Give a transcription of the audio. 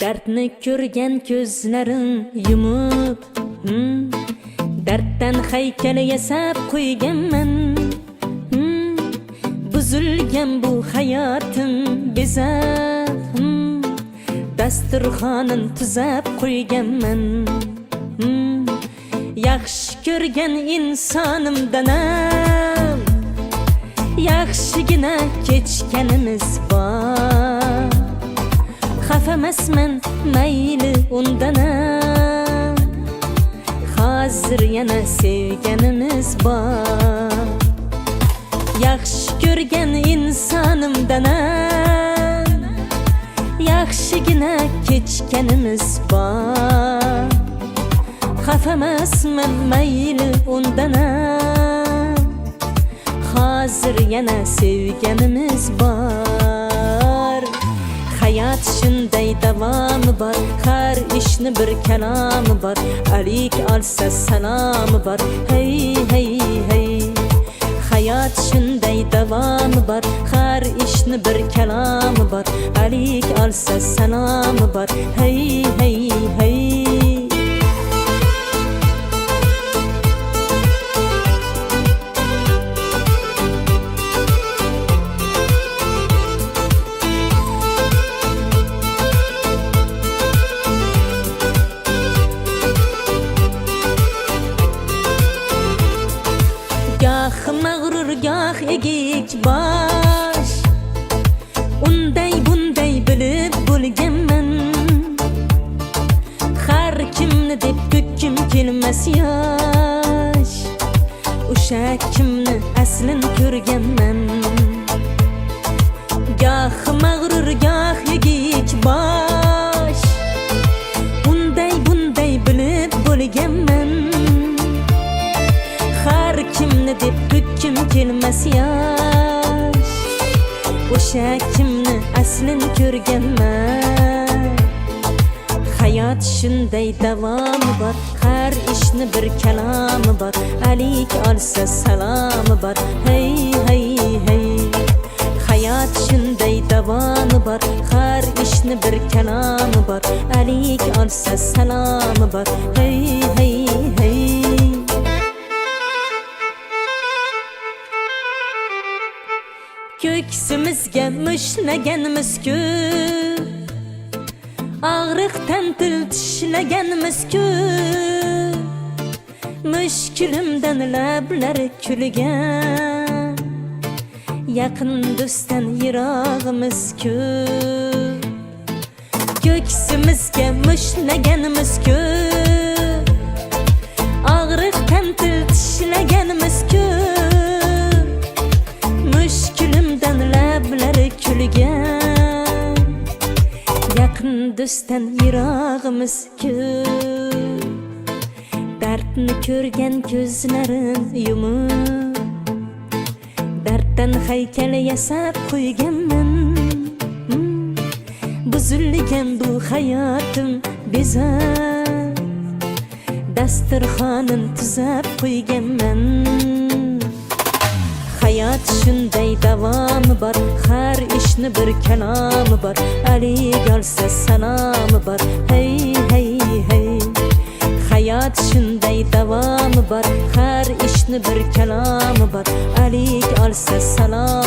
Dardni ko'rgan ko'zlarim yumib, darddan haykal yasab qo'yganman. Buzilgan bu hayotim bezab, dasturxonin tuzab qo'yganman. Yaxshi ko'rgan insonimdanam yaxshigina kechganimiz bor. Xafamasman mayli undanam, hozir yana sevganimiz bor. Yaxshi ko'rgan insonimdanam yaxshigina kechganimiz bor. Xafamasman mayli undanam, hozir yana sevganimiz bor. Hayot shunday davomi bor, har ishni bir kalomi bor. Alik olsa salomi bor, hey hey hey. Hayot shunday davomi bor, har ishni bir kalomi bor. Alik olsa salomi bor, hey hey hey. Gah mağrur gah egik bosh, unday bunday bilib bo'lganman. Har kimni deb to'kkim kelmas yosh, o'sha kimni aslin ko'rganman. Gah mağrur gah egik bosh, unday bunday bilib bo'lganman. Har kimni deb to'kkim kelmas yosh, o'sha kimni aslin ko'rganman. Hayot shunday davomi bor, har ishni bir kalomi bor. Alik olsa salomi bor, hey hey hey. Hayot shunday davomi bor, har ishni bir kalomi bor. Alik olsa salomi bor, hey hey hey. Ko'ksimizga mushlaganmiz-ku, og'riqdan til tishlaganmiz-ku. Mushkulimdan lablari kulgan, yaqin do'stdan yirog'imiz-ku. Ko'ksimizga mushlaganmiz-ku, og'riqdan til tishlaganmiz-ku. Mushkulimdan lablari kulgan, yaqin do'stdan yirog'imiz-ku. Dardni ko'rgan ko'zlarim yumib, darddan haykal yasab qo'yganman. Buzilgan bu hayotim bezab, dasturxonin tuzab qo'yganman. Hayot shunday davomi bor, har ishni bir kalomi bor. Alik olsa salomi bor, hey hey hey. Hayot shunday davomi bor, har ishni bir kalomi bor. Alik olsa salomi